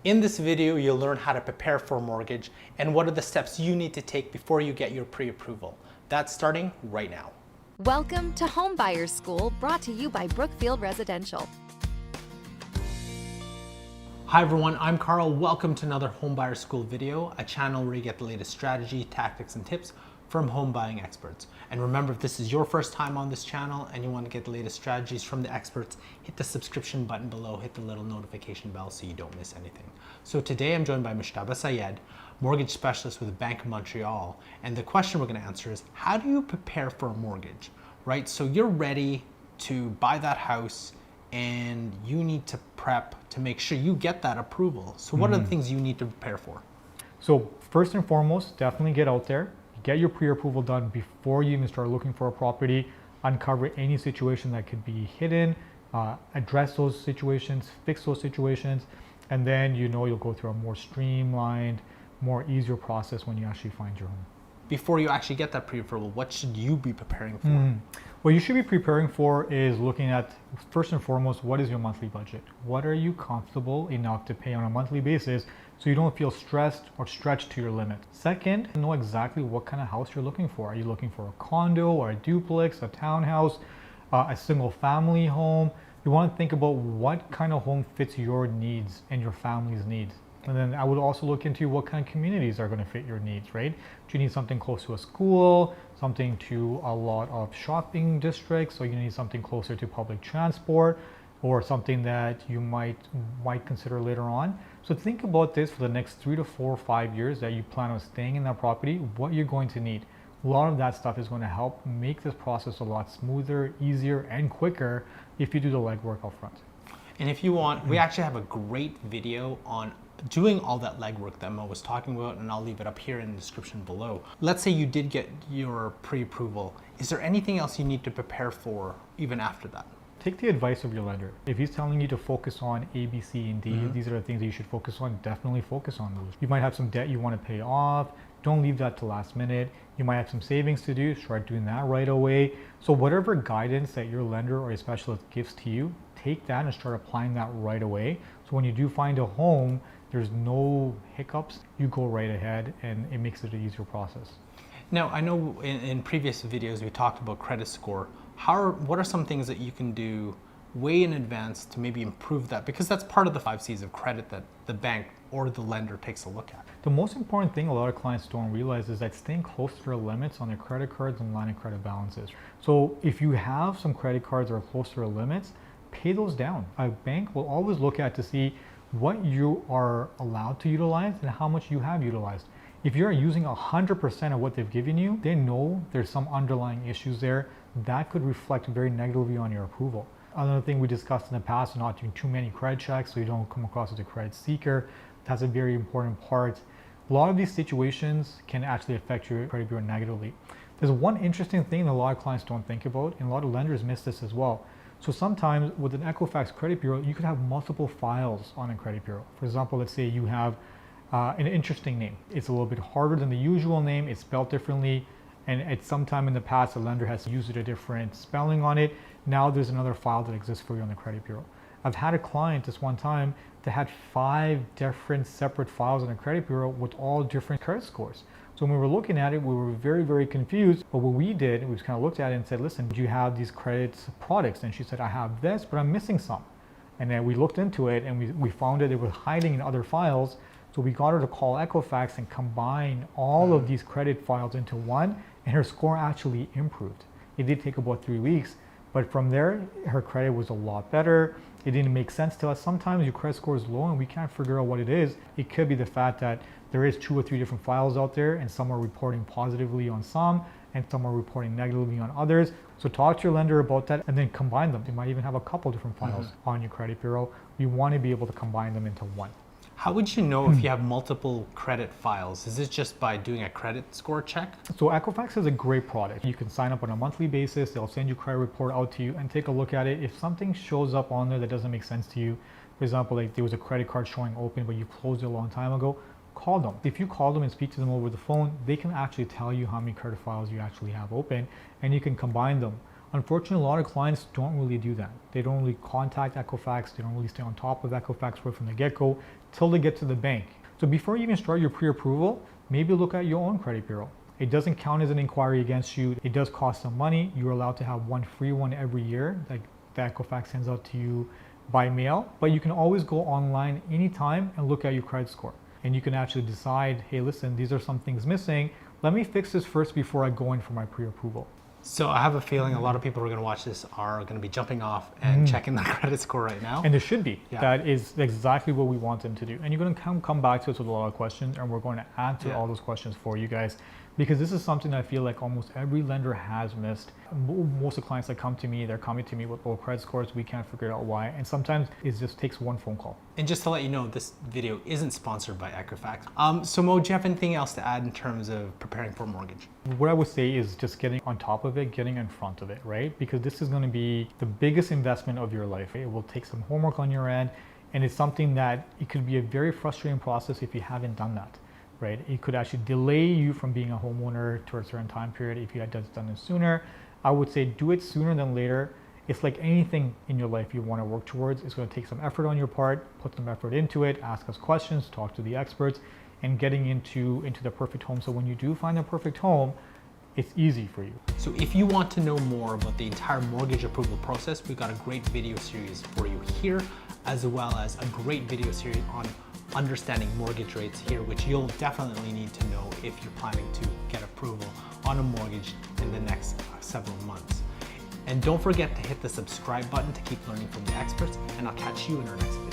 In this video, you'll learn how to prepare for a mortgage and what are the steps you need to take before you get your pre-approval. That's starting right now. Welcome to Homebuyers School, brought to you by Brookfield Residential. Hi everyone, I'm Carl. Welcome to another Homebuyer School video, a channel where you get the latest strategy, tactics, and tips from home buying experts. And remember, if this is your first time on this channel and you want to get the latest strategies from the experts, hit the subscription button below, hit the little notification bell so you don't miss anything. So today I'm joined by Mushtaba Syed, mortgage specialist with the Bank of Montreal. And the question we're going to answer is, how do you prepare for a mortgage, right? So you're ready to buy that house and you need to prep to make sure you get that approval. So what are the things you need to prepare for? So first and foremost, definitely get out there, get your pre-approval done before you even start looking for a property, uncover any situation that could be hidden, address those situations, fix those situations, and then you'll go through a more streamlined, more easier process when you actually find your home. Before you actually get that pre-approval, what should you be preparing for? What you should be preparing for is looking at, first and foremost, what is your monthly budget? What are you comfortable enough to pay on a monthly basis so you don't feel stressed or stretched to your limit? Second, know exactly what kind of house you're looking for. Are you looking for a condo or a duplex, a townhouse, a single family home? You want to think about what kind of home fits your needs and your family's needs. And then I would also look into what kind of communities are going to fit your needs, right? Do you need something close to a school, something to a lot of shopping districts, or you need something closer to public transport, or something that you might consider later on? So think about this for the next 3 to 4 or 5 years that you plan on staying in that property, what you're going to need. A lot of that stuff is going to help make this process a lot smoother, easier, and quicker if you do the legwork up front. And if you want, we actually have a great video on doing all that legwork that Mo was talking about, and I'll leave it up here in the description below. Let's say you did get your pre-approval. Is there anything else you need to prepare for even after that? Take the advice of your lender. If he's telling you to focus on A, B, C, and D, these are the things that you should focus on, definitely focus on those. You might have some debt you want to pay off. Don't leave that to last minute. You might have some savings to do, start doing that right away. So whatever guidance that your lender or a specialist gives to you, take that and start applying that right away. So when you do find a home, there's no hiccups. You go right ahead and it makes it an easier process. Now, I know in previous videos we talked about credit score. What are some things that you can do way in advance to maybe improve that? Because that's part of the 5 C's of credit that the bank or the lender takes a look at. The most important thing a lot of clients don't realize is that staying close to their limits on their credit cards and line of credit balances. So if you have some credit cards that are close to their limits, pay those down. A bank will always look at to see what you are allowed to utilize and how much you have utilized. If you're using 100% of what they've given you, they know there's some underlying issues there that could reflect very negatively on your approval. Another thing we discussed in the past, not doing too many credit checks so you don't come across as a credit seeker. That's a very important part. A lot of these situations can actually affect your credit bureau negatively. There's one interesting thing that a lot of clients don't think about, and a lot of lenders miss this as well. So sometimes with an Equifax credit bureau, you could have multiple files on a credit bureau. For example, let's say you have an interesting name. It's a little bit harder than the usual name. It's spelled differently. And at some time in the past, the lender has used a different spelling on it. Now there's another file that exists for you on the credit bureau. I've had a client this one time that had 5 different separate files on a credit bureau with all different credit scores. So when we were looking at it, we were very, very confused. But what we did, we just kind of looked at it and said, listen, do you have these credit products? And she said, I have this, but I'm missing some. And then we looked into it and we found that it was hiding in other files. So we got her to call Equifax and combine all of these credit files into one, and her score actually improved. It did take about 3 weeks, but from there, her credit was a lot better. It didn't make sense to us. Sometimes your credit score is low and we can't figure out what it is. It could be the fact that there is 2 or 3 different files out there, and some are reporting positively on some and some are reporting negatively on others. So talk to your lender about that and then combine them. You might even have a couple different files on your credit bureau. You want to be able to combine them into one. How would you know if you have multiple credit files? Is it just by doing a credit score check? So Equifax is a great product. You can sign up on a monthly basis. They'll send you credit report out to you and take a look at it. If something shows up on there that doesn't make sense to you, for example, like there was a credit card showing open, but you closed it a long time ago, call them. If you call them and speak to them over the phone, they can actually tell you how many credit files you actually have open, and you can combine them. Unfortunately, a lot of clients don't really do that. They don't really contact Equifax. They don't really stay on top of Equifax right from the get-go. till they get to the bank. So before you even start your pre-approval, maybe look at your own credit bureau. It doesn't count as an inquiry against you. It does cost some money. You're allowed to have one free one every year, like that Equifax sends out to you by mail. But you can always go online anytime and look at your credit score. And you can actually decide, hey, listen, these are some things missing. Let me fix this first before I go in for my pre-approval. So I have a feeling a lot of people who are going to watch this are going to be jumping off and checking their credit score right now. And there should be. Yeah. That is exactly what we want them to do. And you're going to come back to us with a lot of questions, and we're going to answer all those questions for you guys, because this is something I feel like almost every lender has missed. Most of the clients that come to me, they're coming to me with low credit scores. We can't figure out why. And sometimes it just takes one phone call. And just to let you know, this video isn't sponsored by Equifax. So Mo, do you have anything else to add in terms of preparing for a mortgage? What I would say is just getting on top of it, getting in front of it, right? Because this is going to be the biggest investment of your life. It will take some homework on your end, and it's something that it could be a very frustrating process if you haven't done that, right? It could actually delay you from being a homeowner to a certain time period if you had just done it sooner. I would say do it sooner than later. It's like anything in your life you want to work towards. It's going to take some effort on your part, put some effort into it, ask us questions, talk to the experts, and getting into the perfect home. So when you do find a perfect home, it's easy for you. So if you want to know more about the entire mortgage approval process, we've got a great video series for you here, as well as a great video series on understanding mortgage rates here, which you'll definitely need to know if you're planning to get approval on a mortgage in the next several months. And don't forget to hit the subscribe button to keep learning from the experts, and I'll catch you in our next video.